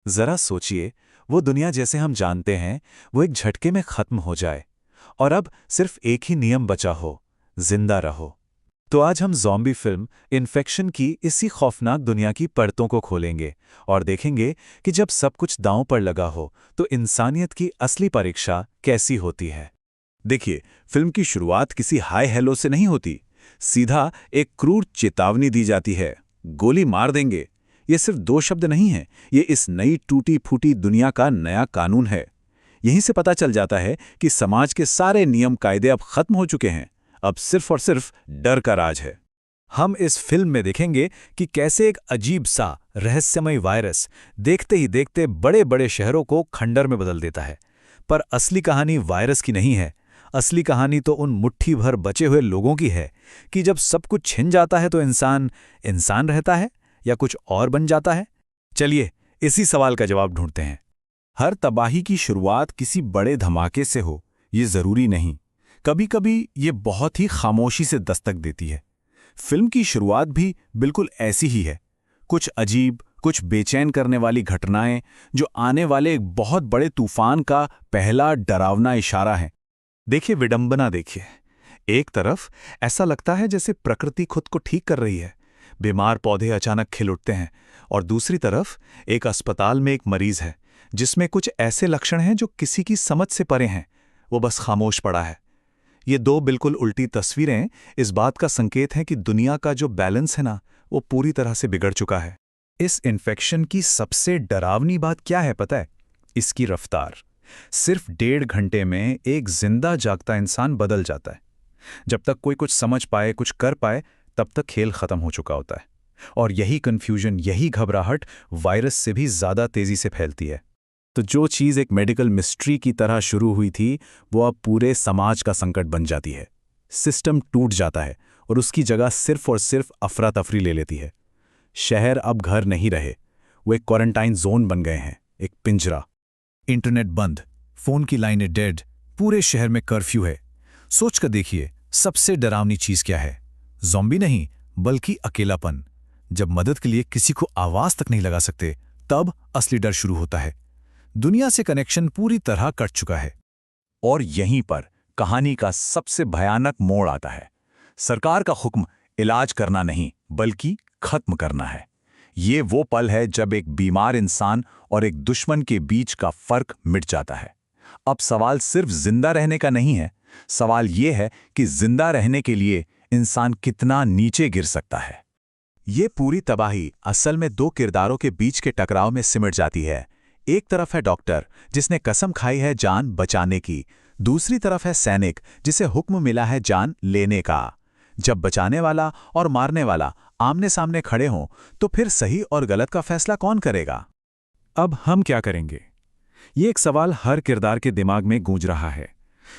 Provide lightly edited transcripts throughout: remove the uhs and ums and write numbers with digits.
जरा सोचिए, वो दुनिया जैसे हम जानते हैं वो एक झटके में खत्म हो जाए और अब सिर्फ एक ही नियम बचा हो, जिंदा रहो। तो आज हम ज़ॉम्बी फिल्म इन्फेक्शन की इसी खौफनाक दुनिया की परतों को खोलेंगे और देखेंगे कि जब सब कुछ दांव पर लगा हो तो इंसानियत की असली परीक्षा कैसी होती है। देखिए, फिल्म की शुरुआत किसी हाय हेलो से नहीं होती। सीधा एक क्रूर चेतावनी दी जाती है, गोली मार देंगे। ये सिर्फ दो शब्द नहीं हैं, ये इस नई टूटी फूटी दुनिया का नया कानून है। यहीं से पता चल जाता है कि समाज के सारे नियम कायदे अब खत्म हो चुके हैं। अब सिर्फ और सिर्फ डर का राज है। हम इस फिल्म में देखेंगे कि कैसे एक अजीब सा रहस्यमय वायरस देखते ही देखते बड़े बड़े शहरों को खंडर में बदल देता है। पर असली कहानी वायरस की नहीं है। असली कहानी तो उन मुट्ठी भर बचे हुए लोगों की है कि जब सब कुछ छिन जाता है तो इंसान इंसान रहता है या कुछ और बन जाता है। चलिए इसी सवाल का जवाब ढूंढते हैं। हर तबाही की शुरुआत किसी बड़े धमाके से हो, ये जरूरी नहीं। कभी कभी ये बहुत ही खामोशी से दस्तक देती है। फिल्म की शुरुआत भी बिल्कुल ऐसी ही है। कुछ अजीब, कुछ बेचैन करने वाली घटनाएं जो आने वाले एक बहुत बड़े तूफान का पहला डरावना इशारा है। देखिए विडंबना देखिए। एक तरफ ऐसा लगता है जैसे प्रकृति खुद को ठीक कर रही है, बीमार पौधे अचानक खिल उठते हैं, और दूसरी तरफ एक अस्पताल में एक मरीज है जिसमें कुछ ऐसे लक्षण हैं जो किसी की समझ से परे हैं। वो बस खामोश पड़ा है। ये दो बिल्कुल उल्टी तस्वीरें इस बात का संकेत हैं कि दुनिया का जो बैलेंस है ना, वो पूरी तरह से बिगड़ चुका है। इस इन्फेक्शन की सबसे डरावनी बात क्या है पता है? इसकी रफ्तार। सिर्फ 1.5 घंटे में एक जिंदा जागता इंसान बदल जाता है। जब तक कोई कुछ समझ पाए, कुछ कर पाए, तब तक खेल खत्म हो चुका होता है। और यही कन्फ्यूजन, यही घबराहट वायरस से भी ज्यादा तेजी से फैलती है। तो जो चीज़ एक मेडिकल मिस्ट्री की तरह शुरू हुई थी, वो अब पूरे समाज का संकट बन जाती है। सिस्टम टूट जाता है और उसकी जगह सिर्फ और सिर्फ अफरा तफरी ले लेती है। शहर अब घर नहीं रहे, वो एक क्वारंटाइन जोन बन गए हैं, एक पिंजरा। इंटरनेट बंद, फोन की लाइनें डेड, पूरे शहर में कर्फ्यू है। सोच कर देखिए, सबसे डरावनी चीज क्या है? ज़ॉम्बी नहीं, बल्कि अकेलापन। जब मदद के लिए किसी को आवाज तक नहीं लगा सकते, तब असली डर शुरू होता है। दुनिया से कनेक्शन पूरी तरह कट चुका है। और यहीं पर कहानी का सबसे भयानक मोड़ आता है। सरकार का हुक्म इलाज करना नहीं, बल्कि खत्म करना है। ये वो पल है जब एक बीमार इंसान और एक दुश्मन के बीच का फर्क मिट जाता है। अब सवाल सिर्फ जिंदा रहने का नहीं है, सवाल ये है कि जिंदा रहने के लिए इंसान कितना नीचे गिर सकता है। ये पूरी तबाही असल में दो किरदारों के बीच के टकराव में सिमट जाती है। एक तरफ है डॉक्टर जिसने कसम खाई है जान बचाने की, दूसरी तरफ है सैनिक जिसे हुक्म मिला है जान लेने का। जब बचाने वाला और मारने वाला आमने सामने खड़े हों, तो फिर सही और गलत का फैसला कौन करेगा? अब हम क्या करेंगे? ये एक सवाल हर किरदार के दिमाग में गूंज रहा है।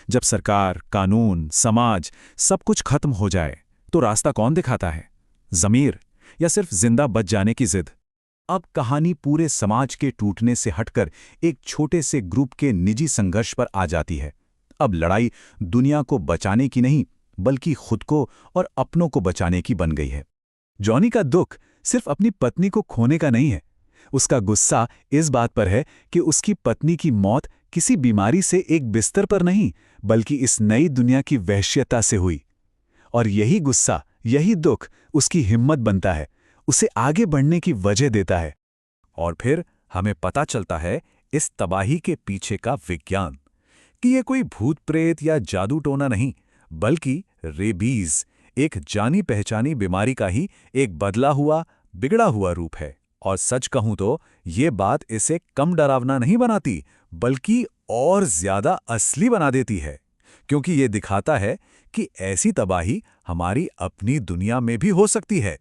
जब सरकार, कानून, समाज सब कुछ खत्म हो जाए तो रास्ता कौन दिखाता है? ज़मीर या सिर्फ जिंदा बच जाने की जिद? अब कहानी पूरे समाज के टूटने से हटकर एक छोटे से ग्रुप के निजी संघर्ष पर आ जाती है। अब लड़ाई दुनिया को बचाने की नहीं, बल्कि खुद को और अपनों को बचाने की बन गई है। जॉनी का दुख सिर्फ अपनी पत्नी को खोने का नहीं है। उसका गुस्सा इस बात पर है कि उसकी पत्नी की मौत किसी बीमारी से एक बिस्तर पर नहीं, बल्कि इस नई दुनिया की वहशियता से हुई। और यही गुस्सा, यही दुख उसकी हिम्मत बनता है, उसे आगे बढ़ने की वजह देता है। और फिर हमें पता चलता है इस तबाही के पीछे का विज्ञान, कि ये कोई भूत प्रेत या जादू टोना नहीं, बल्कि रेबीज, एक जानी पहचानी बीमारी का ही एक बदला हुआ, बिगड़ा हुआ रूप है। और सच कहूं तो ये बात इसे कम डरावना नहीं बनाती, बल्कि और ज्यादा असली बना देती है, क्योंकि ये दिखाता है कि ऐसी तबाही हमारी अपनी दुनिया में भी हो सकती है।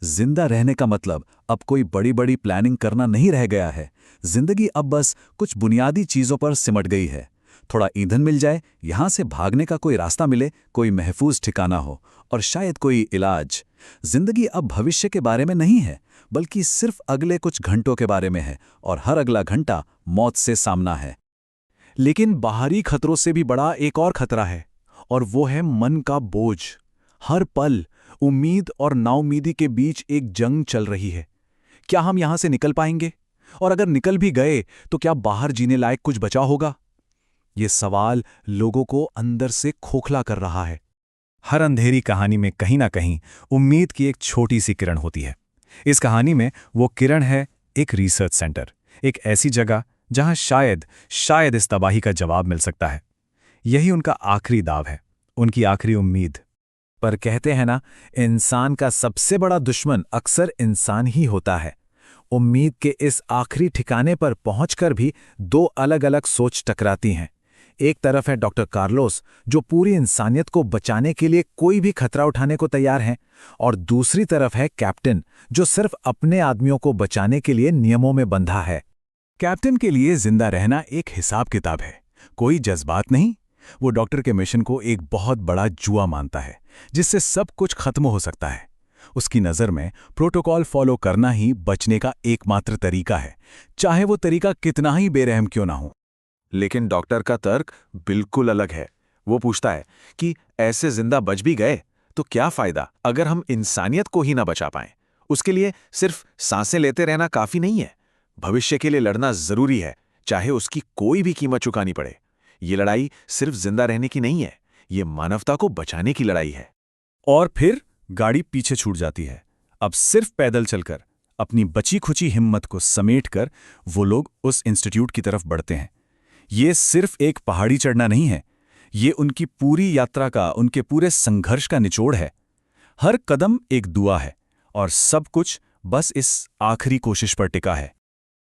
जिंदा रहने का मतलब अब कोई बड़ी बड़ी प्लानिंग करना नहीं रह गया है। जिंदगी अब बस कुछ बुनियादी चीजों पर सिमट गई है। थोड़ा ईंधन मिल जाए, यहां से भागने का कोई रास्ता मिले, कोई महफूज ठिकाना हो, और शायद कोई इलाज। जिंदगी अब भविष्य के बारे में नहीं है, बल्कि सिर्फ अगले कुछ घंटों के बारे में है, और हर अगला घंटा मौत से सामना है। लेकिन बाहरी खतरों से भी बड़ा एक और खतरा है, और वो है मन का बोझ। हर पल उम्मीद और नाउम्मीदी के बीच एक जंग चल रही है। क्या हम यहां से निकल पाएंगे? और अगर निकल भी गए तो क्या बाहर जीने लायक कुछ बचा होगा? ये सवाल लोगों को अंदर से खोखला कर रहा है। हर अंधेरी कहानी में कहीं ना कहीं उम्मीद की एक छोटी सी किरण होती है। इस कहानी में वो किरण है एक रिसर्च सेंटर, एक ऐसी जगह जहां शायद इस तबाही का जवाब मिल सकता है। यही उनका आखिरी दाव है, उनकी आखिरी उम्मीद। पर कहते हैं ना, इंसान का सबसे बड़ा दुश्मन अक्सर इंसान ही होता है। उम्मीद के इस आखिरी ठिकाने पर पहुंचकर भी दो अलग अलग सोच टकराती हैं। एक तरफ है डॉक्टर कार्लोस, जो पूरी इंसानियत को बचाने के लिए कोई भी खतरा उठाने को तैयार हैं, और दूसरी तरफ है कैप्टन, जो सिर्फ अपने आदमियों को बचाने के लिए नियमों में बंधा है। कैप्टन के लिए जिंदा रहना एक हिसाब किताब है, कोई जज्बात नहीं। वो डॉक्टर के मिशन को एक बहुत बड़ा जुआ मानता है, जिससे सब कुछ खत्म हो सकता है। उसकी नज़र में प्रोटोकॉल फॉलो करना ही बचने का एकमात्र तरीका है, चाहे वो तरीका कितना ही बेरहम क्यों ना हो। लेकिन डॉक्टर का तर्क बिल्कुल अलग है। वो पूछता है कि ऐसे जिंदा बच भी गए तो क्या फायदा अगर हम इंसानियत को ही ना बचा पाएं। उसके लिए सिर्फ सांसें लेते रहना काफी नहीं है, भविष्य के लिए लड़ना जरूरी है, चाहे उसकी कोई भी कीमत चुकानी पड़े। ये लड़ाई सिर्फ जिंदा रहने की नहीं है, ये मानवता को बचाने की लड़ाई है। और फिर गाड़ी पीछे छूट जाती है। अब सिर्फ पैदल चलकर, अपनी बची खुची हिम्मत को समेटकर वो लोग उस इंस्टीट्यूट की तरफ बढ़ते हैं। ये सिर्फ एक पहाड़ी चढ़ना नहीं है, ये उनकी पूरी यात्रा का, उनके पूरे संघर्ष का निचोड़ है। हर कदम एक दुआ है और सब कुछ बस इस आखिरी कोशिश पर टिका है।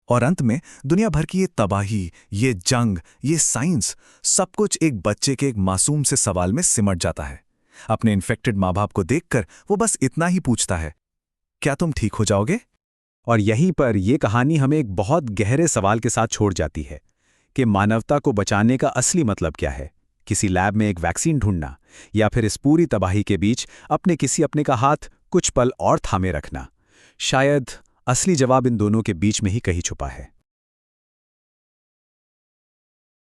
और अंत में दुनिया भर की ये तबाही, ये जंग, ये साइंस, सब कुछ एक बच्चे के एक मासूम से सवाल में सिमट जाता है। अपने इन्फेक्टेड माँ बाप को देखकर वो बस इतना ही पूछता है, क्या तुम ठीक हो जाओगे? और यहीं पर यह कहानी हमें एक बहुत गहरे सवाल के साथ छोड़ जाती है कि मानवता को बचाने का असली मतलब क्या है? किसी लैब में एक वैक्सीन ढूंढना, या फिर इस पूरी तबाही के बीच अपने का हाथ कुछ पल और थामे रखना? शायद असली जवाब इन दोनों के बीच में ही कहीं छुपा है।